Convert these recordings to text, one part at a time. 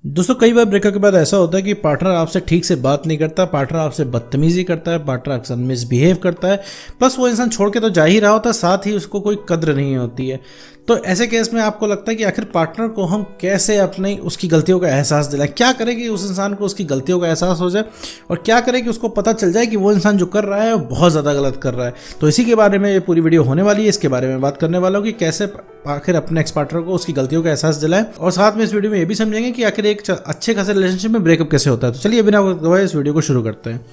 दोस्तों कई बार ब्रेकअप के बाद ऐसा होता है कि पार्टनर आपसे ठीक से बात नहीं करता, पार्टनर आपसे बदतमीजी करता है, पार्टनर आपके साथ मिसबिहेव करता है, प्लस वो इंसान छोड़ के तो जा ही रहा होता है, साथ ही उसको कोई कद्र नहीं होती है। तो ऐसे केस में आपको लगता है कि आखिर पार्टनर को हम कैसे अपने उसकी गलतियों का एहसास दिलाएं, क्या करें कि उस इंसान को उसकी गलतियों का एहसास हो जाए और क्या करें कि उसको पता चल जाए कि वो इंसान जो कर रहा है वो बहुत ज़्यादा गलत कर रहा है। तो इसी के बारे में ये पूरी वीडियो होने वाली है, इसके बारे में बात करने वाला हूँ कि कैसे आखिर अपने एक्स पार्टनर को उसकी गलतियों का एहसास दिलाएं, और साथ में इस वीडियो में ये भी समझेंगे कि आखिर एक अच्छे खासे रिलेशनशिप में ब्रेकअप कैसे होता है। तो चलिए बिना वक्त गवाए इस वीडियो को शुरू करते हैं।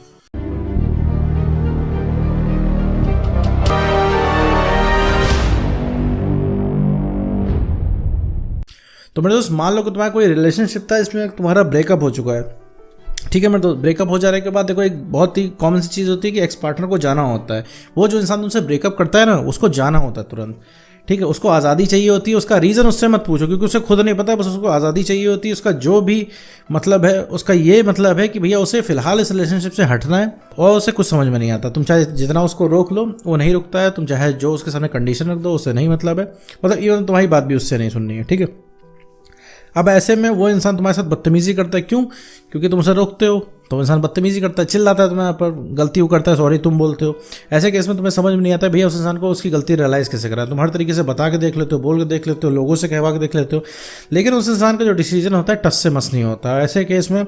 तो मेरे दोस्त मान लो कि तुम्हारा कोई रिलेशनशिप था, इसमें तुम्हारा ब्रेकअप हो चुका है। ठीक है मेरे दोस्त, ब्रेकअप हो जाने के बाद देखो एक बहुत ही कॉमन सी चीज़ होती है कि एक्स पार्टनर को जाना होता है। वो जो इंसान तुमसे ब्रेकअप करता है ना, उसको जाना होता है तुरंत। ठीक है, उसको आज़ादी चाहिए होती है। उसका रीज़न उससे मत पूछो क्योंकि उसे खुद नहीं पता, बस उसको आज़ादी चाहिए होती है। उसका जो भी मतलब है, उसका ये मतलब है कि भैया उसे फिलहाल इस रिलेशनशिप से हटना है और उसे कुछ समझ में नहीं आता। तुम चाहे जितना उसको रोक लो वो नहीं रुकता है, तुम चाहे जो उसके सामने कंडीशन रख दो उससे नहीं मतलब है, मतलब इवन तुम्हारी बात भी उससे नहीं सुननी है। ठीक है, अब ऐसे में वो इंसान तुम्हारे साथ बदतमीजी करता है। क्यों? क्योंकि तुम उसे रोकते हो तो इंसान बदतमीजी करता है, चिल्लाता है तुम्हारे पर, गलती वो करता है, सॉरी तुम बोलते हो। ऐसे केस में तुम्हें समझ में नहीं आता भैया उस इंसान को उसकी गलती रियलाइज़ कैसे करा। तुम हर तरीके से बता के देख लेते हो, बोल के देख लेते हो, लोगों से कहवा के देख लेते हो, लेकिन उस इंसान का जो डिसीजन होता है टस से मस नहीं होता। ऐसे केस में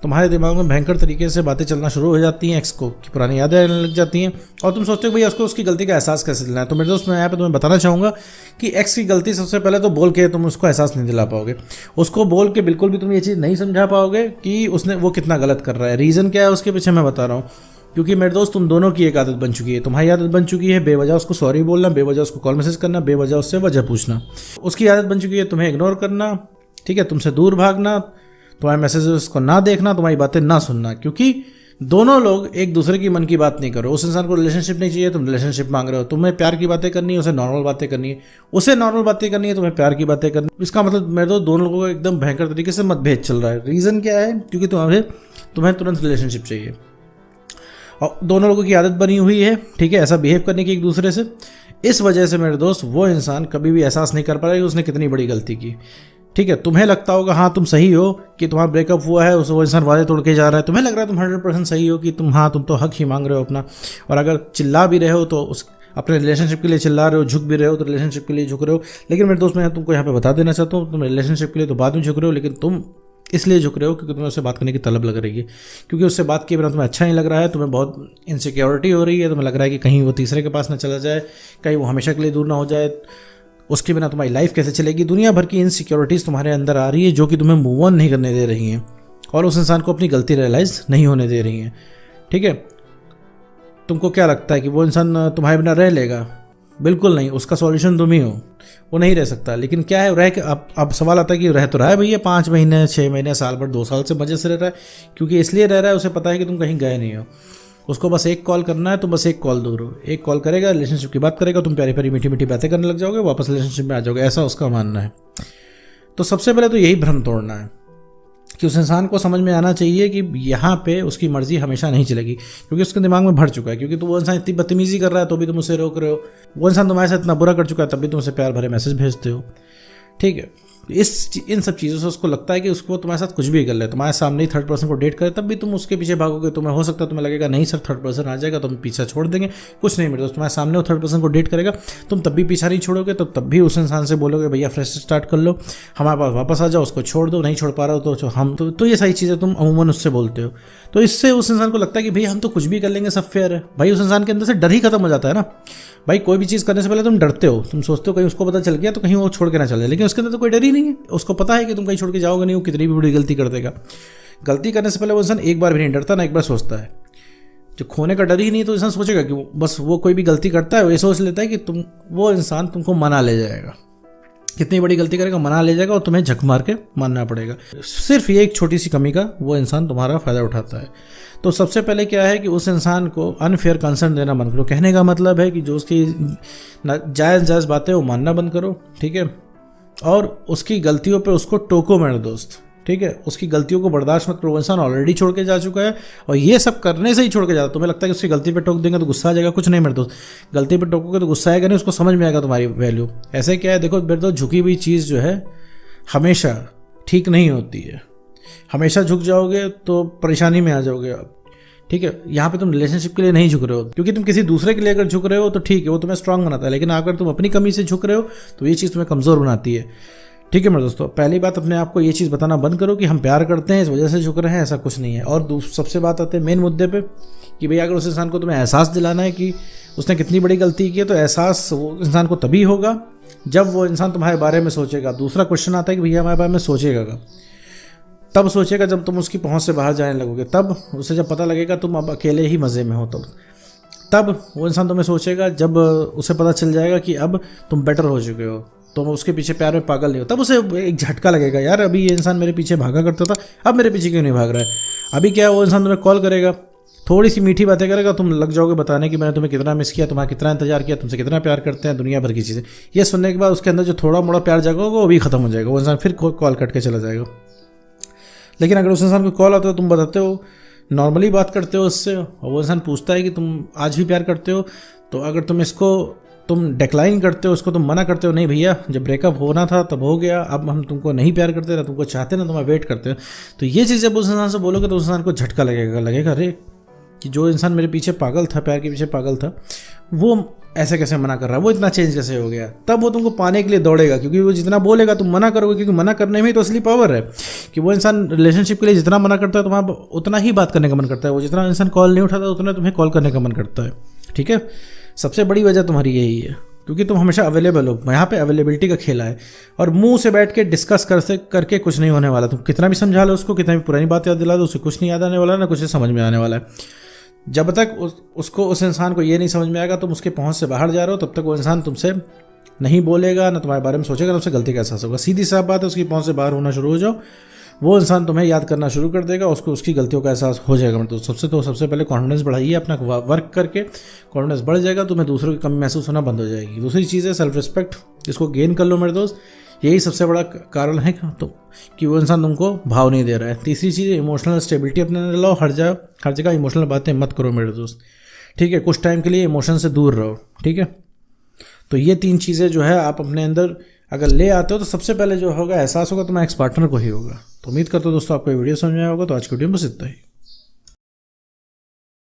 तुम्हारे दिमाग में भयंकर तरीके से बातें चलना शुरू हो जाती हैं, एक्स को की पुरानी यादें आने लग जाती हैं और तुम सोचते हो भैया उसको उसकी गलती का एहसास कैसे दिलाना है। तो मेरे दोस्त मैं यहाँ पे तुम्हें बताना चाहूँगा कि एक्स की गलती सबसे पहले तो बोल के तुम उसको एहसास नहीं दिला पाओगे। उसको बोल के बिल्कुल भी तुम ये चीज़ नहीं समझा पाओगे कि उसने वो कितना गलत कर रहा है। रीज़न क्या है उसके पीछे मैं बता रहा हूँ, क्योंकि मेरे दोस्त तुम दोनों की एक आदत बन चुकी है। तुम्हारी आदत बन चुकी है बेवजह उसको सॉरी बोलना, बेवजह उसको कॉल मैसेज करना, बेवजह उससे वजह पूछना। उसकी आदत बन चुकी है तुम्हें इग्नोर करना, ठीक है, तुमसे दूर भागना, तुम्हारे मैसेज उसको ना देखना, तुम्हारी बातें ना सुनना। क्योंकि दोनों लोग एक दूसरे की मन की बात नहीं करो। उस इंसान को रिलेशनशिप नहीं चाहिए, तुम रिलेशनशिप मांग रहे हो। तुम्हें प्यार की बातें करनी है, उसे नॉर्मल बातें करनी है, उसे नॉर्मल बातें करनी है, तुम्हें प्यार की बातें करनी है। इसका मतलब मेरे दोस्त दोनों लोगों को एकदम भयंकर तरीके से मतभेद चल रहा है। रीज़न क्या है? क्योंकि तुम्हें तुरंत रिलेशनशिप चाहिए और दोनों लोगों की आदत बनी हुई है, ठीक है, ऐसा बिहेव करने की एक दूसरे से। इस वजह से मेरे दोस्त वो इंसान कभी भी एहसास नहीं कर पा रहा है कि उसने कितनी बड़ी गलती की। ठीक है, तुम्हें लगता होगा हाँ तुम सही हो कि तुम्हारा ब्रेकअप हुआ है, वो इंसान वादे तोड़ के जा रहा है, तुम्हें लग रहा है तुम 100% सही हो कि तुम तो हक ही मांग रहे हो अपना, और अगर चिल्ला भी रहे हो तो उस अपने रिलेशनशिप के लिए चिल्ला रहे हो, झुक भी रहे हो तो रिलेशनशिप के लिए झुक रहे हो। लेकिन मेरे दोस्त मैं तुमको यहाँ पे बता देना चाहता हूँ, तुम रिलेशनशिप के लिए तो बाद में झुक रहे हो, लेकिन तुम इसलिए झुक रहे हो क्योंकि तुम्हें उससे बात करने की तलब लग रही है, क्योंकि उससे बात किए बिना तुम्हें अच्छा नहीं लग रहा है, तुम्हें बहुत इनसिक्योरिटी हो रही है, तुम्हें लग रहा है कि कहीं वो तीसरे के पास ना चला जाए, कहीं वो हमेशा के लिए दूर ना हो जाए, उसके बिना तुम्हारी लाइफ कैसे चलेगी। दुनिया भर की इनसिक्योरिटीज़ तुम्हारे अंदर आ रही है जो कि तुम्हें मूव ऑन नहीं करने दे रही हैं और उस इंसान को अपनी गलती रियलाइज़ नहीं होने दे रही हैं। ठीक है, तुमको क्या लगता है कि वो इंसान तुम्हारे बिना रह लेगा? बिल्कुल नहीं, उसका सॉल्यूशन तुम ही हो, वो नहीं रह सकता। लेकिन क्या है, रह के अब सवाल आता है कि रह तो रहा है भैया 5 महीने 6 महीने साल भर 2 साल से मजे से रह रहा है, क्योंकि इसलिए रह रहा है उसे पता है कि तुम कहीं गए नहीं हो। उसको बस एक कॉल करना है, तुम बस एक कॉल दूर हो, एक कॉल करेगा, रिलेशनशिप की बात करेगा, तुम प्यारी प्यारी मीठी मीठी बातें करने लग जाओगे, वापस रिलेशनशिप में आ जाओगे, ऐसा उसका मानना है। तो सबसे पहले तो यही भ्रम तोड़ना है कि उस इंसान को समझ में आना चाहिए कि यहाँ पे उसकी मर्जी हमेशा नहीं चलेगी, क्योंकि उसके दिमाग में भर चुका है। क्योंकि तो वो इंसान इतनी बदतमीजी कर रहा है तो भी तुम उसे रोक रहे हो, वो इंसान तुम्हारे साथ इतना बुरा कर चुका है तब भी तुम उसे प्यार भरे मैसेज भेजते हो। ठीक है, इन सब चीज़ों से उसको लगता है कि उसको तुम्हारे साथ कुछ भी कर ले, तुम्हारे सामने ही थर्ड पर्सन को डेट करे तब भी तुम उसके पीछे भागोगे। तुम्हें हो सकता है तुम्हें लगेगा नहीं सर थर्ड पर्सन आ जाएगा तो हम पीछा छोड़ देंगे, कुछ नहीं मेरे दोस्त, तुम्हारे सामने वो थर्ड पर्सन को डेट करेगा, तुम तब भी पीछा नहीं छोड़ोगे, तब भी उस इंसान से बोलोगे भैया फ्रेश स्टार्ट कर लो, हमारे पास वापस आ जाओ, उसको छोड़ दो, नहीं छोड़ पा रहा हो तो हम तो ये सारी चीज़ें तुम अमूमन उससे बोलते हो। तो इससे उस इंसान को लगता है कि भैया हम तो कुछ भी कर लेंगे, सब फेयर है। भाई उस इंसान के अंदर से डर ही खत्म हो जाता है ना। भाई कोई भी चीज़ करने से पहले तुम डरते हो, तुम सोचते हो कहीं उसको पता चल गया तो कहीं वो छोड़ के ना चले, लेकिन उसके अंदर तो कोई डर ही नहीं है। उसको पता है कि तुम कहीं छोड़ के जाओगे नहीं, वो कितनी भी बड़ी गलती कर देगा। गलती करने से पहले वो इंसान एक बार भी नहीं डरता, ना एक बार सोचता है। जो खोने का डर ही नहीं तो इंसान सोचेगा कि बस वो कोई भी गलती करता है वो ये सोच लेता है कि वो इंसान तुमको मना ले जाएगा, कितनी बड़ी गलती करेगा मना ले जाएगा और तुम्हें झक मार के मानना पड़ेगा। सिर्फ ये एक छोटी सी कमी का वो इंसान तुम्हारा फ़ायदा उठाता है। तो सबसे पहले क्या है कि उस इंसान को अनफेयर कंसर्न देना बंद करो। कहने का मतलब है कि जो उसकी जायज़ बातें वो मानना बंद करो, ठीक है, और उसकी गलतियों पे उसको टोको मेरे दोस्त, ठीक है, उसकी गलतियों को बर्दाश्त मत करो। इंसान ऑलरेडी छोड़ के जा चुका है और ये सब करने से ही छोड़ के जाता। तुम्हें लगता है कि उसकी गलती पे टोक देंगे तो गुस्सा आ जाएगा, कुछ नहीं मेरे दोस्त, गलती पे टोकोगे तो गुस्सा आएगा नहीं, उसको समझ में आएगा तुम्हारी वैल्यू। ऐसे क्या है, देखो मेरे दोस्त, झुकी हुई चीज़ जो है हमेशा ठीक नहीं होती है। हमेशा झुक जाओगे तो परेशानी में आ जाओगे आप। ठीक है, यहाँ पे तुम रिलेशनशिप के लिए नहीं झुक रहे हो, क्योंकि तुम किसी दूसरे के लिए अगर झुक रहे हो तो ठीक है, वो तुम्हें स्ट्रांग बनाता है, लेकिन अगर तुम अपनी कमी से झुक रहे हो तो ये चीज़ तुम्हें कमज़ोर बनाती है। ठीक है मेरे दोस्तों, पहली बात अपने आप को ये चीज़ बताना बंद करो कि हम प्यार करते हैं इस वजह से झुक रहे हैं, ऐसा कुछ नहीं है। और सबसे बात आते हैं मेन मुद्दे पे कि भाई अगर उस इंसान को तुम्हें एहसास दिलाना है कि उसने कितनी बड़ी गलती की है, तो एहसास वो इंसान को तभी होगा जब वो इंसान तुम्हारे बारे में सोचेगा। दूसरा क्वेश्चन आता है कि भैया हमारे बारे में सोचेगा कब? तब सोचेगा जब तुम उसकी पहुंच से बाहर जाने लगोगे, तब उसे जब पता लगेगा तुम अब अकेले ही मज़े में हो, तब वो इंसान तुम्हें सोचेगा जब उसे पता चल जाएगा कि अब तुम बेटर हो चुके हो, तो उसके पीछे प्यार में पागल नहीं हो। तब उसे एक झटका लगेगा, यार अभी ये इंसान मेरे पीछे भागा करता था, अब मेरे पीछे क्यों नहीं भाग रहा है। अभी क्या, वो इंसान तुम्हें कॉल करेगा, थोड़ी सी मीठी बातें करेगा, तुम लग जाओगे बताने कि मैंने तुम्हें कितना मिस किया, तुम्हारा कितना इंतजार किया, तुमसे कितना प्यार करते हैं, दुनिया भर की चीज़ें। ये सुनने के बाद उसके अंदर जो थोड़ा मोड़ा प्यार जगा होगा वो भी खत्म हो जाएगा, वो इंसान फिर कॉल कट के चला जाएगा। लेकिन अगर उस इंसान को कॉल आता है, तुम बताते हो, नॉर्मली बात करते हो उससे, और वो इंसान पूछता है कि तुम आज भी प्यार करते हो, तो अगर तुम डिक्लाइन करते हो, उसको तुम मना करते हो, नहीं भैया जब ब्रेकअप होना था तब हो गया, अब हम तुमको नहीं प्यार करते, ना तुमको चाहते, ना तुम्हारा वेट करते हो, तो ये चीज़ जब उस इंसान से बोलोगे तो उस इंसान को झटका लगेगा अरे कि जो इंसान मेरे पीछे पागल था, प्यार के पीछे पागल था, वो ऐसे कैसे मना कर रहा है, वो इतना चेंज कैसे हो गया। तब वो तुमको पाने के लिए दौड़ेगा, क्योंकि वो जितना बोलेगा तुम मना करोगे, क्योंकि मना करने में ही तो असली पावर है कि वो इंसान रिलेशनशिप के लिए जितना मना करता है तुम्हारा उतना ही बात करने का मन करता है, वो जितना इंसान कॉल नहीं उठाता उतना तुम्हें कॉल करने का मन करता है। ठीक है, सबसे बड़ी वजह तुम्हारी यही है, क्योंकि तुम हमेशा अवेलेबल हो। यहाँ पे अवेलेबिलिटी का खेला है, और मुंह से बैठ के डिस्कस करके कुछ नहीं होने वाला। तुम कितना भी समझा लो उसको, कितना भी पुरानी बात याद दिला दो, उसे कुछ नहीं याद आने वाला, ना कुछ समझ में आने वाला है। जब तक उस इंसान को ये नहीं समझ में आएगा तुम उसके पहुंच से बाहर जा रहे हो, तब तक वो इंसान तुमसे नहीं बोलेगा, ना तुम्हारे बारे में सोचेगा, ना उसे गलती का एहसास होगा। सीधी साफ बात है, उसकी पहुंच से बाहर होना शुरू हो जाओ, वो इंसान तुम्हें याद करना शुरू कर देगा, उसको उसकी गलतियों का एहसास हो जाएगा। तो सबसे पहले कॉन्फिडेंस बढ़ाइए अपना, वर्क करके कॉन्फिडेंस बढ़ जाएगा, तुम्हें दूसरों की कमी महसूस होना बंद हो जाएगी। दूसरी चीज़ है सेल्फ रिस्पेक्ट, इसको गेन कर लो मेरे दोस्त, यही सबसे बड़ा कारण है कि वो इंसान तुमको भाव नहीं दे रहा है। तीसरी चीज़ इमोशनल स्टेबिलिटी अपने अंदर लाओ, हर जगह इमोशनल बातें मत करो मेरे दोस्त। ठीक है, कुछ टाइम के लिए इमोशन से दूर रहो। ठीक है, तो ये 3 चीज़ें जो है आप अपने अंदर अगर ले आते हो तो सबसे पहले जो होगा एहसास होगा तुम्हारे एक्स पार्टनर को ही होगा। तो उम्मीद करता हूँ दोस्तों आपको वीडियो समझ में आया होगा। तो आज की वीडियो में बस इतना ही।